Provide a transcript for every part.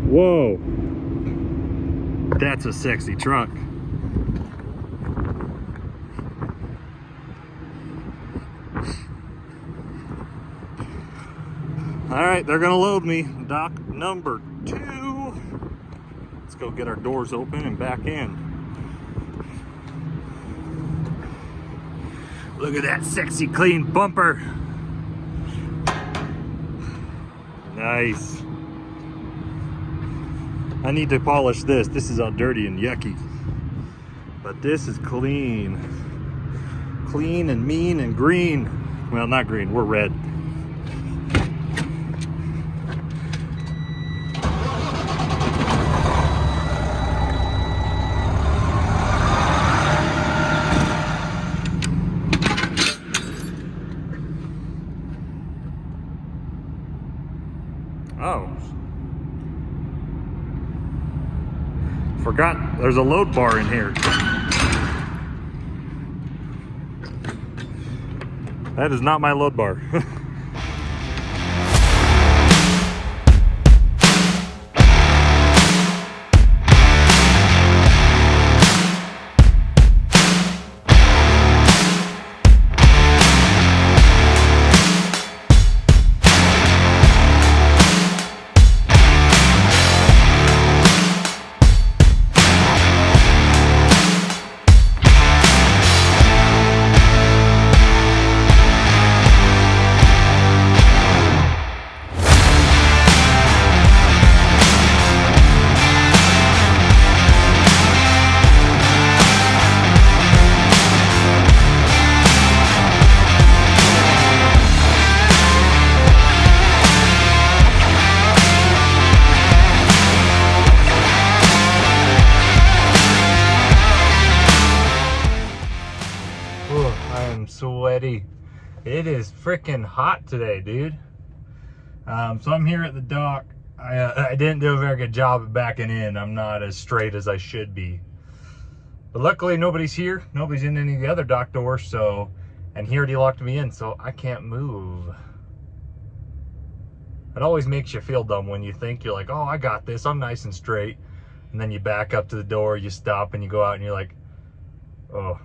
Whoa. That's a sexy truck. All right, they're gonna load me. Dock number 2. Let's go get our doors open and back in. Look at that sexy clean bumper. Nice. I need to polish this. This is all dirty and yucky. But this is clean. Clean and mean and green. Well, not green, we're red. Oh. Forgot there's a load bar in here. That is not my load bar. Sweaty. It is freaking hot today, dude. So I'm here at the dock. I didn't do a very good job of backing in. I'm not as straight as I should be. But luckily nobody's here. Nobody's in any of the other dock doors, so, and he already locked me in, so I can't move. It always makes you feel dumb when you think you're like, oh, I got this, I'm nice and straight. And then you back up to the door, you stop and you go out and you're like, oh.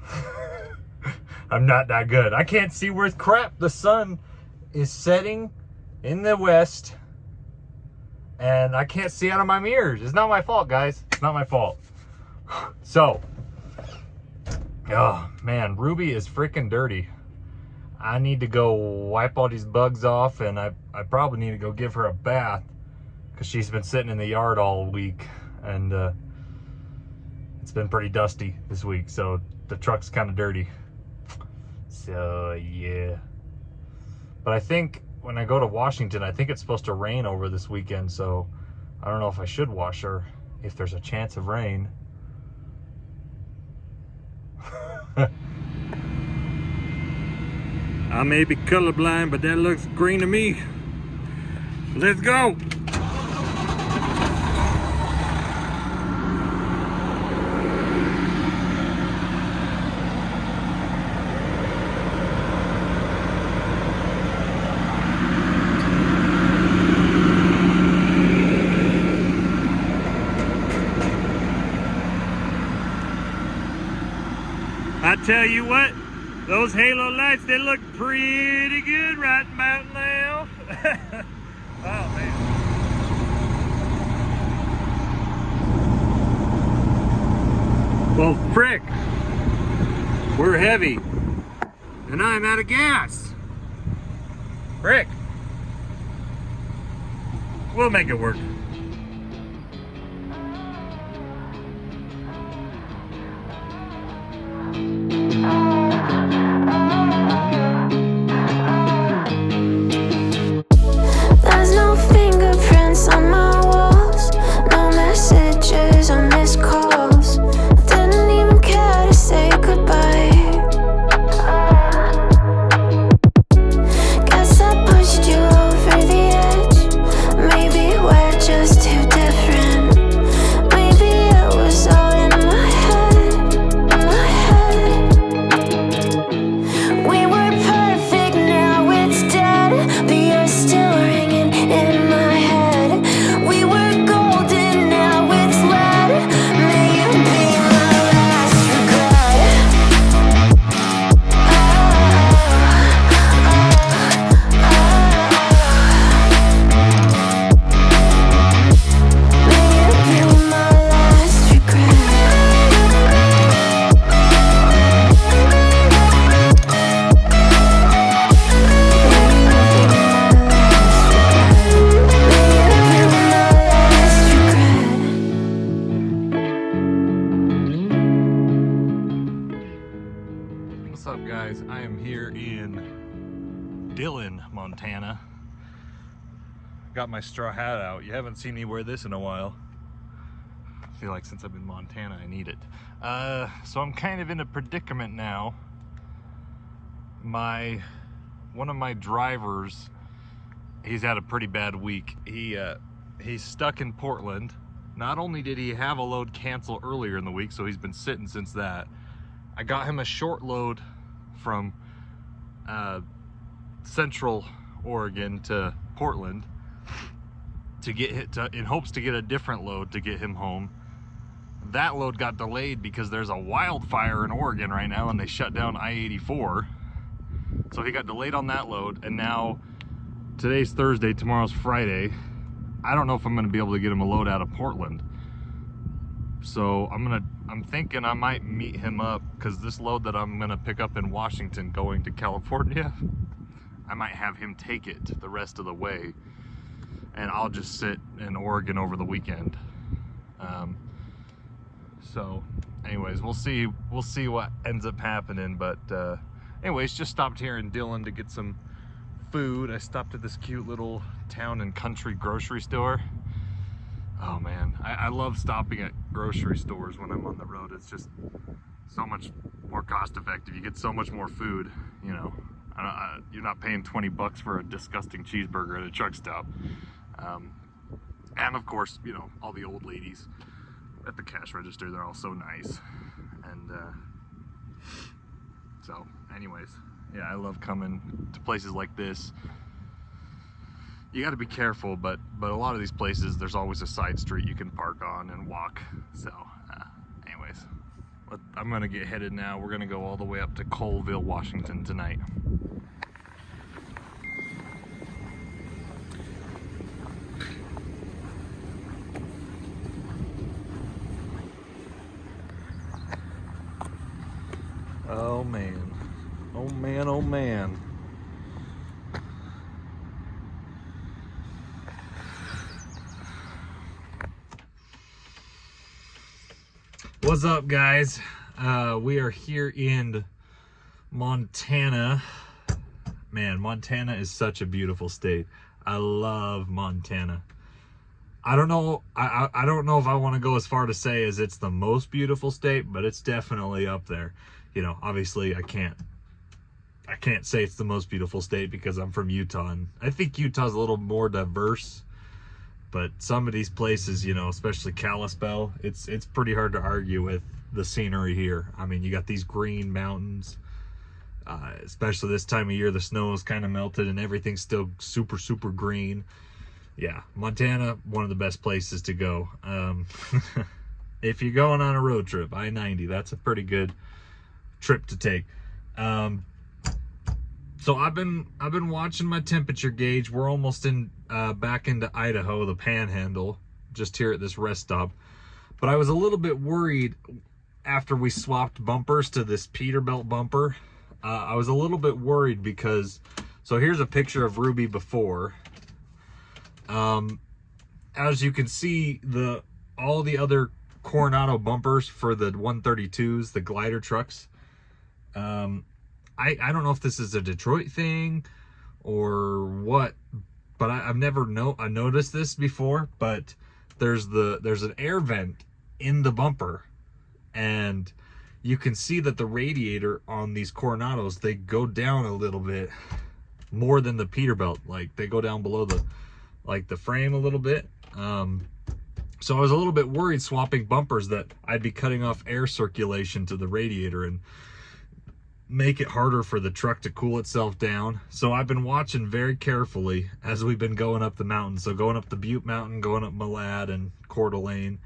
I'm not that good. I can't see worth crap. The sun is setting in the west and I can't see out of my mirrors. It's not my fault, guys. It's not my fault. So, oh man, Ruby is freaking dirty. I need to go wipe all these bugs off, and I probably need to go give her a bath because she's been sitting in the yard all week, and it's been pretty dusty this week, so the truck's kind of dirty. So yeah, but I think when I go to Washington, I think it's supposed to rain over this weekend, so I don't know if I should wash her if there's a chance of rain. I may be colorblind, but that looks green to me. Let's go. I tell you what, those halo lights, they look pretty good right about now. Oh man. Well, frick, we're heavy and I'm out of gas. Frick. We'll make it work. There's no fingerprints on my walls, no messages or missed calls. Didn't even care to say goodbye. Guess I pushed you over the edge. Maybe we're just What's up, guys? I am here in Dillon, Montana. Got my straw hat out. You haven't seen me wear this in a while. I feel like since I'm in Montana, I need it. So I'm kind of in a predicament now. One of my drivers, he's had a pretty bad week. He's stuck in Portland. Not only did he have a load cancel earlier in the week, so he's been sitting since that. I got him a short load from Central Oregon to Portland to get in hopes to get a different load to get him home. That load got delayed because there's a wildfire in Oregon right now and they shut down I-84. So he got delayed on that load, and now today's Thursday, tomorrow's Friday. I don't know if I'm gonna be able to get him a load out of Portland. So I'm thinking I might meet him up, because this load that I'm gonna pick up in Washington going to California, I might have him take it the rest of the way, and I'll just sit in Oregon over the weekend. So anyways, we'll see what ends up happening. But anyways, just stopped here in Dillon to get some food. I stopped at this cute little town and country grocery store. Oh man, I love stopping at grocery stores when I'm on the road. It's just so much more cost effective. You get so much more food, you know. You're not paying 20 bucks for a disgusting cheeseburger at a truck stop. And of course, you know, all the old ladies at the cash register, they're all so nice. And so anyways, yeah, I love coming to places like this. You got to be careful, but a lot of these places, there's always a side street you can park on and walk. So anyways, I'm gonna get headed now. We're gonna go all the way up to Colville, Washington tonight. Oh man, oh man, oh man. What's up, guys? We are here in Montana. Man, Montana is such a beautiful state. I love Montana. I don't know if I want to go as far to say as it's the most beautiful state, but it's definitely up there. You know, obviously I can't say it's the most beautiful state because I'm from Utah, and I think Utah's a little more diverse. But some of these places, you know, especially Kalispell, it's pretty hard to argue with the scenery here. I mean, you got these green mountains, especially this time of year, the snow is kind of melted and everything's still super, super green. Yeah, Montana, one of the best places to go. If you're going on a road trip, I-90, that's a pretty good trip to take. So I've been watching my temperature gauge. We're almost back into Idaho, the Panhandle, just here at this rest stop. But I was a little bit worried after we swapped bumpers to this Peterbilt bumper. I was a little bit worried because, so here's a picture of Ruby before. As you can see, all the other Coronado bumpers for the 132s, the glider trucks, I don't know if this is a Detroit thing or what, but I've never noticed this before. But there's an air vent in the bumper, and you can see that the radiator on these Coronados, they go down a little bit more than the Peterbilt. Like they go down below the frame a little bit. So I was a little bit worried swapping bumpers that I'd be cutting off air circulation to the radiator and make it harder for the truck to cool itself down. So I've been watching very carefully as we've been going up the mountain. So going up the Butte Mountain, going up Malad and Coeur d'Alene.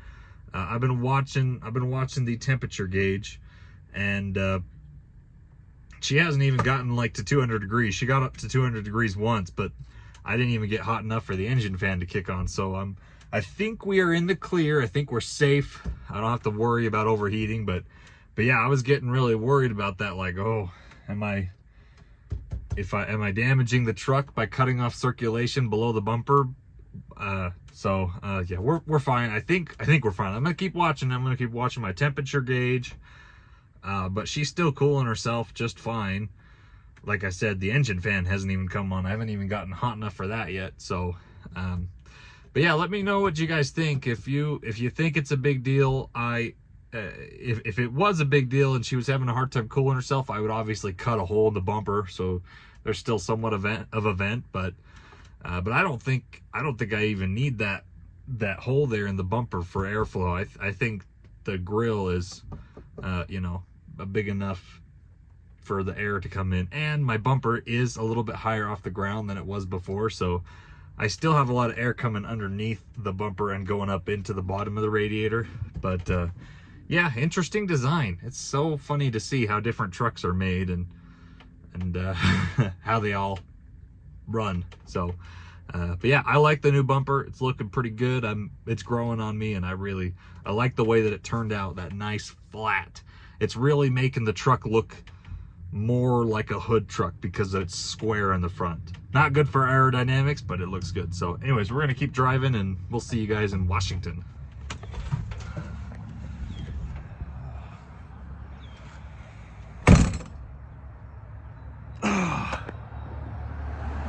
I've been watching the temperature gauge, and she hasn't even gotten like to 200 degrees. She got up to 200 degrees once, but I didn't even get hot enough for the engine fan to kick on. So I think we are in the clear. I think we're safe. I don't have to worry about overheating, but yeah, I was getting really worried about that. Like, oh, am I damaging the truck by cutting off circulation below the bumper? Yeah, we're fine. I think we're fine. I'm gonna keep watching. I'm gonna keep watching my temperature gauge. but she's still cooling herself just fine. Like I said, the engine fan hasn't even come on. I haven't even gotten hot enough for that yet. So, but yeah, let me know what you guys think. If you think it's a big deal, if it was a big deal and she was having a hard time cooling herself, I would obviously cut a hole in the bumper so there's still somewhat of a vent. But I don't think I even need that hole there in the bumper for airflow. I think the grill is, you know, big enough for the air to come in, and my bumper is a little bit higher off the ground than it was before, so I still have a lot of air coming underneath the bumper and going up into the bottom of the radiator. But yeah, interesting design. It's so funny to see how different trucks are made and how they all run. So but yeah, I like the new bumper. It's looking pretty good. It's growing on me, and I like the way that it turned out, that nice flat. It's really making the truck look more like a hood truck because it's square in the front. Not good for aerodynamics, but it looks good. So anyways, we're gonna keep driving and we'll see you guys in Washington.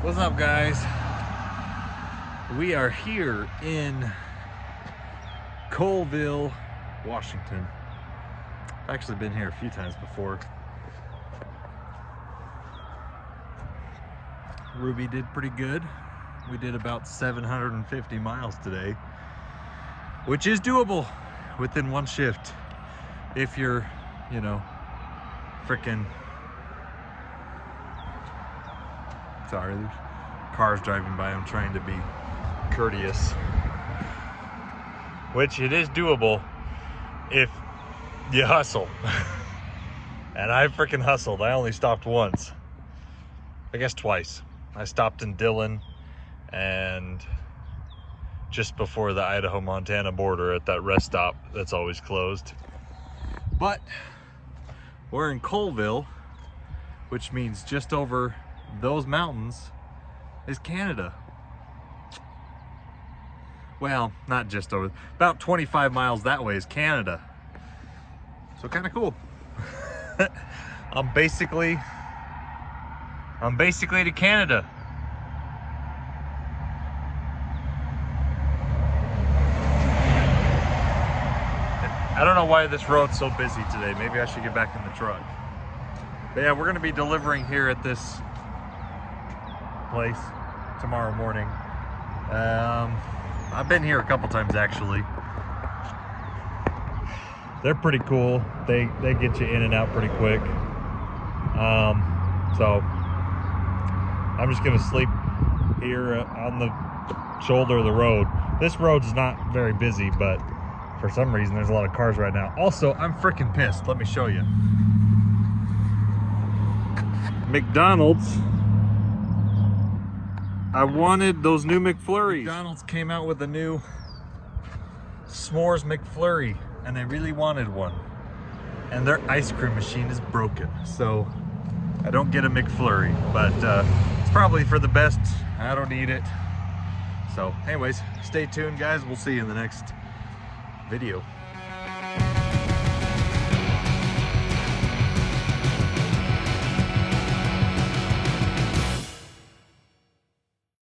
What's up, guys? We are here in Colville, Washington. I've actually been here a few times before. Ruby did pretty good. We did about 750 miles today, which is doable within one shift if you're, you know, frickin', sorry, there's cars driving by. I'm trying to be courteous, which it is doable if you hustle. And I frickin' hustled. I only stopped once, I guess twice. I stopped in Dillon and just before the Idaho-Montana border at that rest stop that's always closed. But we're in Colville, which means just over those mountains is Canada. Well, not just over, about 25 miles that way is Canada. So kind of cool. I'm basically to Canada. I don't know why this road's so busy today. Maybe I should get back in the truck. But yeah, we're gonna be delivering here at this place tomorrow morning. I've been here a couple times actually. They're pretty cool. They get you in and out pretty quick. So I'm just gonna sleep here on the shoulder of the road. This road is not very busy, but for some reason there's a lot of cars right now. Also, I'm freaking pissed. Let me show you. McDonald's. I wanted those new McFlurries. McDonald's came out with a new s'mores McFlurry, and I really wanted one. And their ice cream machine is broken, so I don't get a McFlurry, but it's probably for the best. I don't need it. So anyways, stay tuned, guys. We'll see you in the next video.